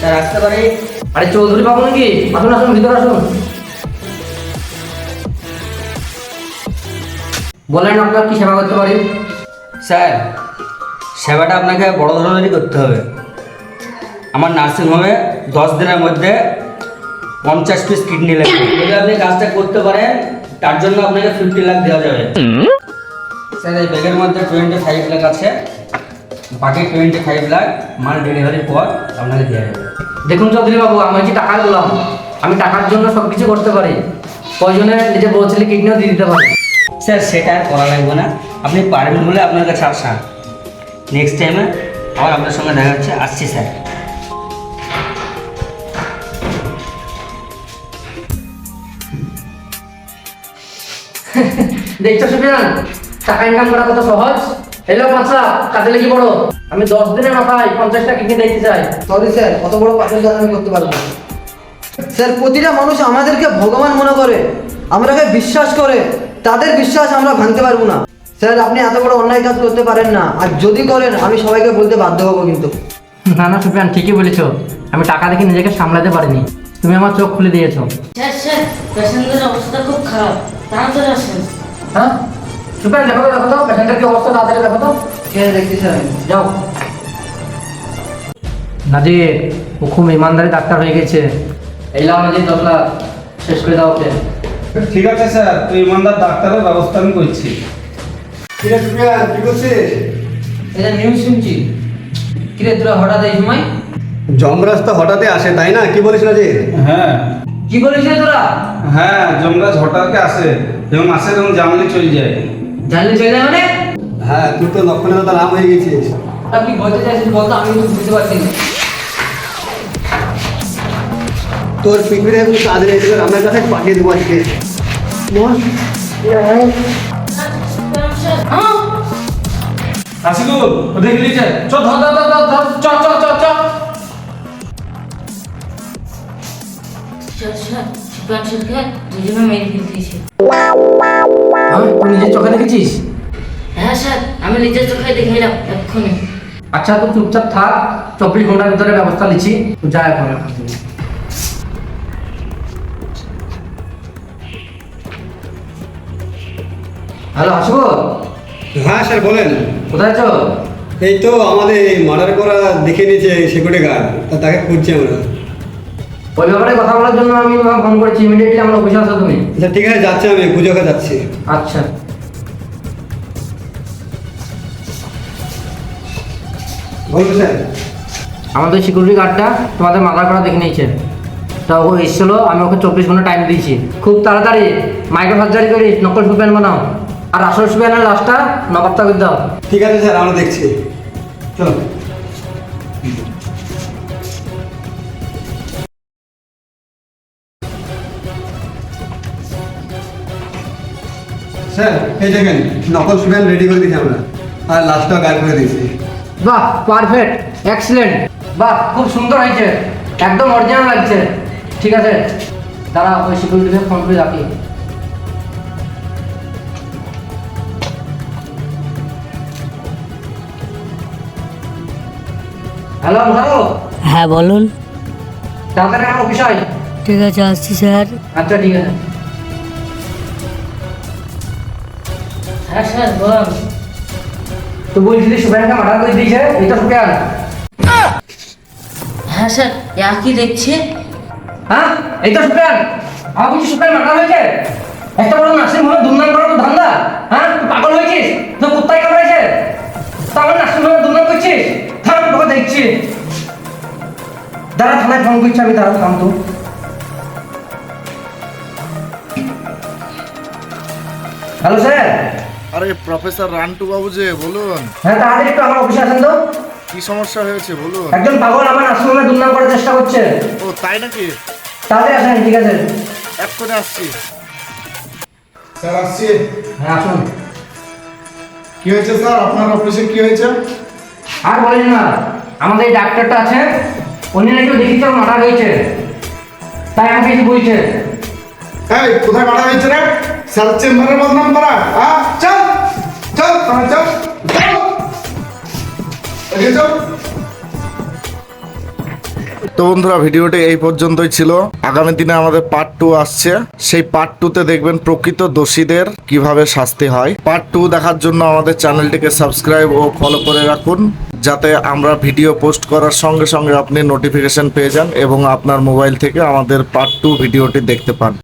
Sir আসতে পারি? আরে চৌধুরী বাবু নাকি? আসুন আসুন, ভিতরে আসুন। বলেন আপনার কি সেবা করতে পারি? স্যার, সেবাটা আপনাকে বড় ধরনেরই করতে হবে। আমার নার্সিংহোমে 10 দিনের মধ্যে 50 পিস কিডনি লাগবে। যদি আপনি কাজটা করতে পারেন তার জন্য আপনাকে 50 লাখ দেওয়া যাবে। স্যার, এই ব্যাগের মধ্যে 25 লাখ আছে, বাকি 25 লাখ মাল ডেলিভারির পর আপনাকে দেওয়া যাবে। দেখুন চৌধুরী বাবু, আমি কি টাকার গোলাম? আমি টাকার জন্য সব কিছু করতে পারি। প্রয়োজনে নিজে বলছিলে কিডনিও দিয়ে দিতে পারি। স্যার, সেটা আর করা লাগবে না, আপনি পারবেন বলে আপনার কাছে আসা। নেক্সট টাইমে আবার আপনার সঙ্গে দেখা হচ্ছে। আসছি স্যার। দেখছো সুফিয়ান, টাকা ইনকাম করা কত সহজ। এলো 5 লাখ, কাজে লেগে পড়ো। আমি 10 দিনের মাথায় 50টা কিডনি দেখতে চাই। সরি স্যার, কত বড় পাশের কাজ আমি করতে পারবো না। স্যার, প্রতিটা মানুষ আমাদেরকে ভগবান মনে করে, আমরাকে বিশ্বাস করে, তাদের বিশ্বাস আমরা ভাঙতে পারবো না। স্যার, আপনি এত বড় অন্যায় কাজ করতে পারেন না, আর যদি করেন আমি সবাইকে বলতে বাধ্য হবো কিন্তু। না না সুফিয়ান, ঠিকই বলেছো। আমি টাকা দেখে নিজেকে সামলাতে পারিনি, তুমি আমার চোখ খুলে দিয়েছো। স্যার স্যার, পেশেন্টের অবস্থা খুব খারাপ, তাড়াতাড়ি আসেন। হ্যাঁ সুফিয়ান, দেখো তো পেশেন্টের কি অবস্থা, তাড়াতাড়ি দেখো তো। ঠিক আছে, দেখছি স্যার আমি। যাও। নাজির, ও খুব ইমানদারি ডাক্তার হয়ে গেছে। এলাম নাজির, 10 লাখ শেষ করে দাও ওকে। ঠিক আছে স্যার, তুই ইমানদার ডাক্তারের ব্যবস্থা আমি করছি। কিরে সুফিয়ান, কি করছিস? এটা নিউজ শুনছি। কিরে তোরা হঠাৎ এই সময়? যমরাজ তো হঠাৎই আসে, তাই না? কি বলিস না যে? হ্যাঁ কি বলিস রে তোরা? হ্যাঁ, যমরাজ হঠাৎ আসে, এবং আসে তখন জানলে চলে যায়। জানলে চলে যায় মানে? হ্যাঁ, তুই তো লক্ষণে তো নাম হয়ে গেছিস। আর কি বলতে চাইছিস বলতো, আমি কিছু বুঝতে পারছি না। তোর পৃথিবীতে এখন কাজ নেই, তোকে আমার কাছে পাঠিয়ে দেবো আজকে। বল। রাশিদুল, ও দেখে নিয়েছে। চ ধর ধর ধর ধর, চ চ চ চ। স্যার স্যার, শিপান স্যারকে দুজনে মেরে ফেলতেছে। হ্যাঁ, তুই নিজের চোখে দেখেছিস? হ্যাঁ স্যার, আমি নিজের চোখে দেখে এলাম এক্ষুনি। আচ্ছা, তুই চুপচাপ থাক, 24 ঘন্টার ভিতরে ব্যবস্থা নিচ্ছি। তুই যা এখন এখান থেকে। হ্যালো হাসবো, হ্যাঁ স্যার, বলেন। কোথায় আছো? এই তো আমাদের মার্ডার করা দেখে নিয়েছে সিকিউরিটি গার্ড, তাকে খুঁজছি আমরা। ওই ব্যাপারে কথা বলার জন্য আমি তোমাকে ফোন করেছি। ইমিডিয়েটলি আমার অফিসে আসো তুমি। আচ্ছা ঠিক আছে, যাচ্ছি আমি, পুজোকে যাচ্ছি। আচ্ছা। বলবো স্যার। আমাদের সিকিউরিটি গার্ডটা তোমাদের মার্ডার করা দেখে নিয়েছে। তা ও এসেছিলো, আমি ওকে 24 ঘন্টা টাইম দিয়েছি। খুব তাড়াতাড়ি মাইক্রো সার্জারি করিস, নকল সুপেন বানাও, আর আসল সুপেনের লাশটা নবাবটা করে দাও। ঠিক আছে স্যার, আমরা দেখছি। চলো। স্যার, এই দেখেন, নকল সুবেন রেডি করে দিয়েছি আমরা, আর লাস্টটাও গায়েব করে দিয়েছি। বাহ, পারফেক্ট, এক্সিলেন্ট। বাহ, খুব সুন্দর হয়েছে, একদম অরিজিনাল লাগছে। ঠিক আছে, দাঁড়া, ওই সিকিউরিটিকে ফোন করে রাখি। হ্যালো হ্যালো, হ্যাঁ বলুন। তাড়াতাড়ি আমার অফিসে আয়। ঠিক আছে, আসছি স্যার। আচ্ছা ঠিক আছে। হ্যাঁ স্যার, বলুন। তুই বলছিলি সুপেনকে মার্ডার করে দিয়েছে, এটা সুপেন? হ্যাঁ স্যার, একই দেখছে। হ্যাঁ, এই তো সুপেন। আমার কিছু সুপেন মার্ডার হয়েছে। একটা বড় নার্সিং হোমে দুর্নাম করার তো ধান্দা। হ্যাঁ, তুই পাগল হয়েছিস? তুই কুত্তায় কামড়াইছে, তা আমার নার্সিং হোমে দুর্নাম করছিস? থাম, তোকে দেখছি। দাঁড়া, থানায় ফোন করছি আমি, দাঁড়া, থাম তো। Hello sir. আরে প্রফেসর রান্টু বাবু যে, বলুন হ্যাঁ, তাড়াতাড়ি একটু আমার অফিসে আসেন তো। কি সমস্যা হয়েছে বলুন। একজন পাগল আমার নার্সিং হোমে দুর্নাম করার চেষ্টা করছে। ও তাই নাকি? তাড়াতাড়ি আসেন। ঠিক আছে, এক্ষুনি আসছি। স্যার আসছি। হ্যাঁ আসুন। কি হয়েছে স্যার, আপনার অফিসে কি হয়েছে? আর বলেন না, আমাদের এই ডাক্তারটা আছে, উনি নাকি দেখিতে মারা হয়েছে, তাই আমাকে এসে বলছে। এই, কোথায় মারা হয়েছে রে? স্যার চেম্বারের বদনাম করা? হ্যাঁ, চল চল, চল চল, এদিকে চল। তো বন্ধুরা ভিডিওটি এই পর্যন্তই ছিল। আগামী দিনে আমাদের পার্ট 2 আসছে, সেই পার্ট 2তে দেখবেন প্রকৃত দোষীদের কিভাবে শাস্তি হয়। পার্ট 2 দেখার জন্য আমাদের চ্যানেলটিকে সাবস্ক্রাইব ও ফলো করে রাখুন, যাতে আমরা ভিডিও পোস্ট করার সঙ্গে সঙ্গে আপনি নোটিফিকেশন পেয়ে যান এবং আপনার মোবাইল থেকে আমাদের পার্ট 2 ভিডিওটি দেখতে পান।